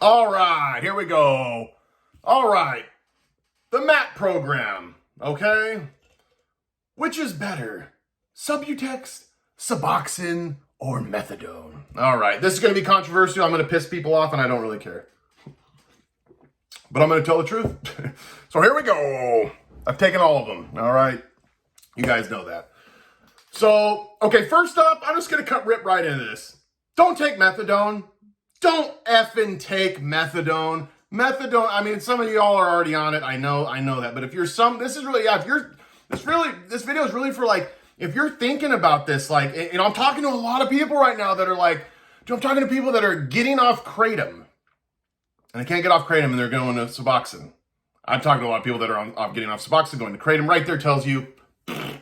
All right, here we go. All right, the MAT program, okay? Which is better, Subutex, Suboxone, or Methadone? All right, this is going to be controversial. I'm going to piss people off, and I don't really care. But I'm going to tell the truth. So here we go. I've taken all of them, all right? You guys know that. So, okay, first up, I'm just going to rip right into this. Don't take methadone. Don't effing take methadone. Methadone, I mean, some of y'all are already on it. I know that. But if you're this video is really for, like, if you're thinking about this, like, you know, I'm talking to a lot of people right now that are like, I'm talking to people that are getting off Kratom. And they can't get off Kratom and they're going to Suboxone. I'm talking to a lot of people that are getting off Suboxone, going to Kratom. Right there tells you, they're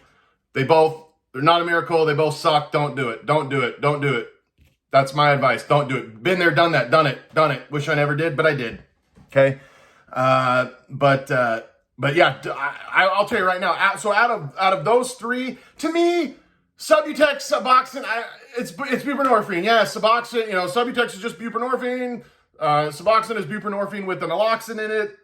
not a miracle. They both suck. Don't do it. Don't do it. Don't do it. That's my advice. Don't do it. Been there, done that. Done it. Wish I never did, but I did. Okay. But yeah, I'll tell you right now. So out of those three, to me, Subutex, Suboxone, it's buprenorphine. Yeah, Suboxone, you know, Subutex is just buprenorphine. Suboxone is buprenorphine with an naloxone in it.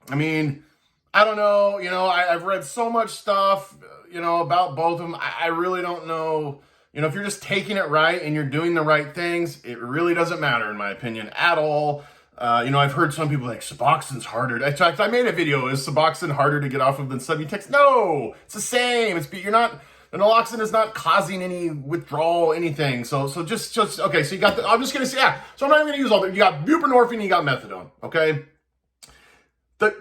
I mean, I don't know. You know, I've read so much stuff, you know, about both of them. I really don't know. You know, if you're just taking it right and you're doing the right things, it really doesn't matter, in my opinion, at all. You know, I've heard some people like, Suboxone's harder. In fact, I made a video, is Suboxone harder to get off of than Subutex? No, it's the same. The naloxone is not causing any withdrawal, anything. So just, okay, so you got I'm just going to say, yeah. So I'm not even going to use all that. You got buprenorphine, you got methadone, okay?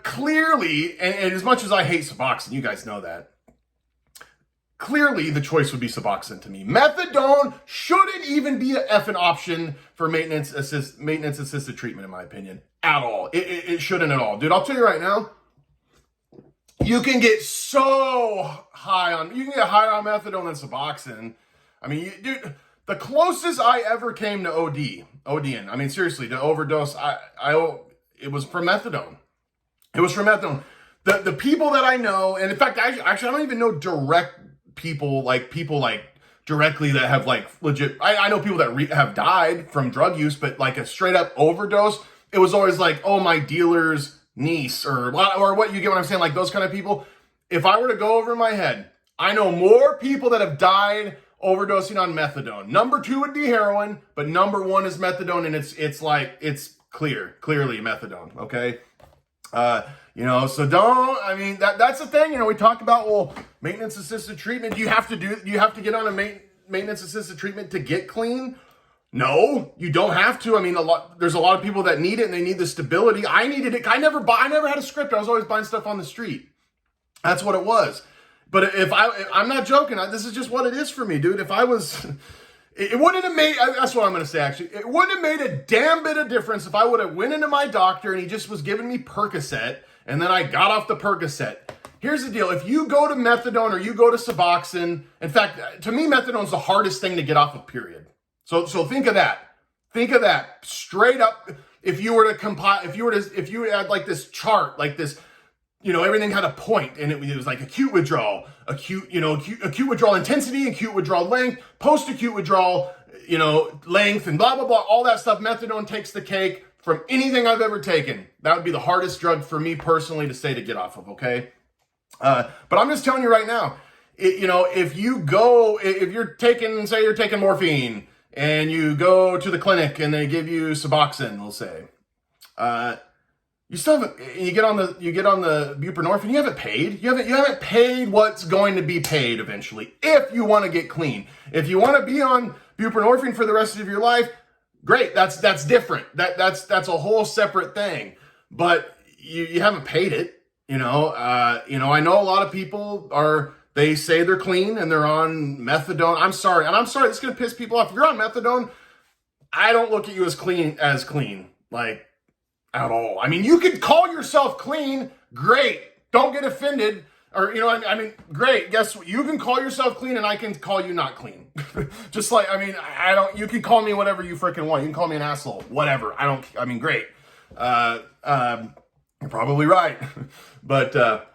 Clearly, and as much as I hate Suboxone, you guys know that, clearly the choice would be Suboxone to me. Methadone shouldn't even be an effing option for maintenance assisted treatment, in my opinion, at all. It shouldn't at all. Dude, I'll tell you right now, you can get high on methadone than Suboxone. I mean, dude, the closest I ever came to ODing, I mean, seriously, to overdose, it was from methadone. It was from methadone. The people that I know, and in fact, actually, I don't even know direct people like directly that have like legit. I know people that have died from drug use, but like a straight up overdose, it was always like, oh, my dealer's niece or what, you get what I'm saying? Like those kind of people. If I were to go over my head, I know more people that have died overdosing on methadone. Number 2 would be heroin, but number 1 is methadone, and it's clearly methadone. Okay. You know, so that's the thing, you know, we talk about, well, maintenance assisted treatment. Do you have to get on a maintenance assisted treatment to get clean? No, you don't have to. I mean, there's a lot of people that need it and they need the stability. I needed it. I never had a script. I was always buying stuff on the street. That's what it was. But I'm not joking. This is just what it is for me, dude. If I was, it wouldn't have made, that's what I'm going to say, actually. It wouldn't have made a damn bit of difference if I would have went into my doctor and he just was giving me Percocet and then I got off the Percocet. Here's the deal. If you go to methadone or you go to Suboxone, in fact, to me, methadone's the hardest thing to get off of, period. So think of that. Think of that. Straight up, if you had like this chart, like this, you know, everything had a point, and it was like acute withdrawal, acute withdrawal intensity, acute withdrawal length, post-acute withdrawal, you know, length, and blah, blah, blah, all that stuff. Methadone takes the cake from anything I've ever taken. That would be the hardest drug for me personally to say to get off of, okay? But I'm just telling you right now, you know, if you're taking morphine, and you go to the clinic and they give you Suboxone, we'll say, you get on the buprenorphine, you haven't paid. You haven't paid what's going to be paid eventually if you want to get clean. If you want to be on buprenorphine for the rest of your life, great. That's different. That's a whole separate thing. But you haven't paid it. You know, I know a lot of people they say they're clean and they're on methadone. I'm sorry, this is going to piss people off. If you're on methadone, I don't look at you as clean, like, at all. I mean, you could call yourself clean, great. Don't get offended. Or, you know, I mean, great. Guess what? You can call yourself clean and I can call you not clean. Just like, I mean, you can call me whatever you freaking want. You can call me an asshole, whatever. Great. You're probably right. But,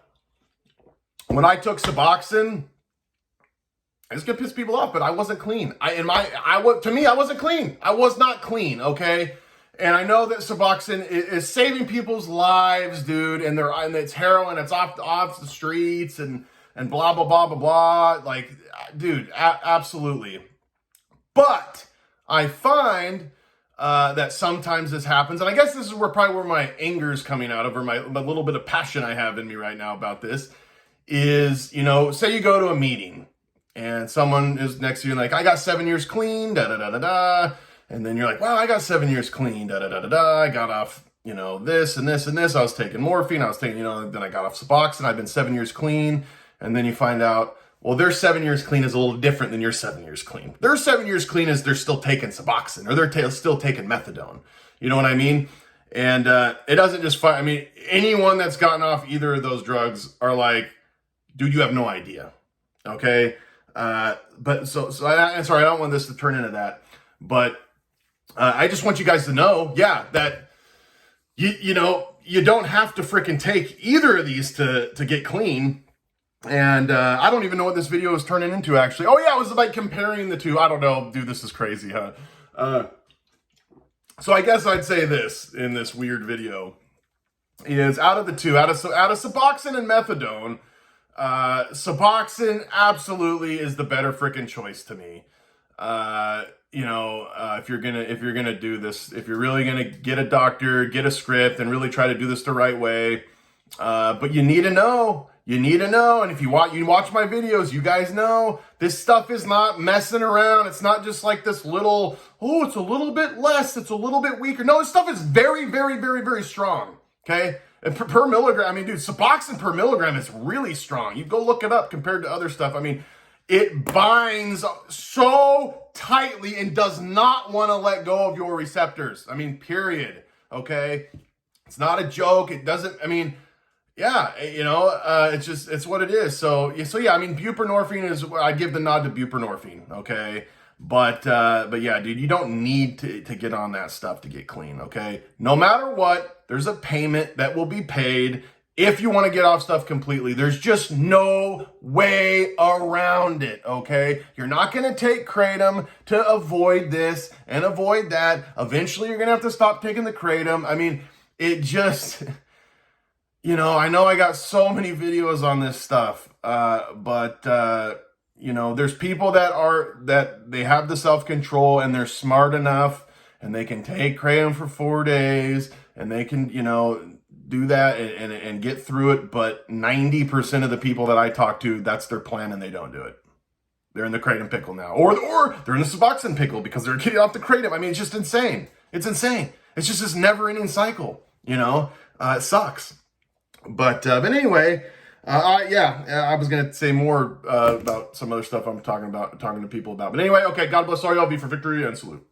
when I took Suboxone, it's gonna piss people off, but I wasn't clean. To me, I wasn't clean. I was not clean, okay? And I know that Suboxone is saving people's lives, dude, and it's heroin, it's off the streets, and blah, blah, blah, blah, blah. Like, dude, absolutely. But I find that sometimes this happens, and I guess this is probably where my anger is coming out of, or my little bit of passion I have in me right now about this, is, you know, say you go to a meeting, and someone is next to you and like, I got 7 years clean, da-da-da-da-da. And then you're like, wow, I got 7 years clean, da-da-da-da-da. I got off, you know, this and this and this. I was taking morphine. I was taking, you know, then I got off Suboxone. I've been 7 years clean. And then you find out, well, their 7 years clean is a little different than your 7 years clean. Their 7 years clean is they're still taking Suboxone, or they're still taking methadone. You know what I mean? And it doesn't just I mean, anyone that's gotten off either of those drugs are like, dude, you have no idea. Okay? But sorry, I don't want this to turn into that. But I just want you guys to know, yeah, that you know, you don't have to freaking take either of these to get clean. And I don't even know what this video is turning into, actually. Oh yeah, it was like comparing the two. I don't know, dude, this is crazy, huh? So I guess I'd say this in this weird video is, out of the two, out of Suboxone and methadone, Suboxone absolutely is the better freaking choice to me. You know, if you're gonna do this, if you're really gonna get a doctor, get a script, and really try to do this the right way, but you need to know. And if you watch my videos, you guys know this stuff is not messing around. It's not just like this little, oh, it's a little bit less, it's a little bit weaker. No, this stuff is very, very, very, very strong. Okay, and per milligram, I mean, dude, Suboxone per milligram is really strong. You go look it up compared to other stuff. I mean, it binds so tightly and does not want to let go of your receptors. I mean, period. Okay? It's not a joke. It doesn't, I mean, yeah, you know, it's what it is. So yeah, I mean, buprenorphine is, I give the nod to buprenorphine, okay? But yeah, dude, you don't need to get on that stuff to get clean, okay? No matter what, there's a payment that will be paid if you want to get off stuff completely. There's just no way around it, okay? You're not going to take kratom to avoid this and avoid that. Eventually, you're going to have to stop taking the kratom. I mean, it just, you know I got so many videos on this stuff, but you know, there's people that they have the self-control and they're smart enough and they can take kratom for 4 days and they can, you know, do that and get through it. But 90% of the people that I talk to, that's their plan and they don't do it. They're in the kratom pickle now, or they're in the Suboxone pickle because they're getting off the kratom. I mean, it's just insane. It's insane. It's just this never-ending cycle. You know, it sucks. But anyway, yeah, I was gonna say more about some other stuff I'm talking to people about. But anyway, okay, God bless all y'all. Be for victory and salute.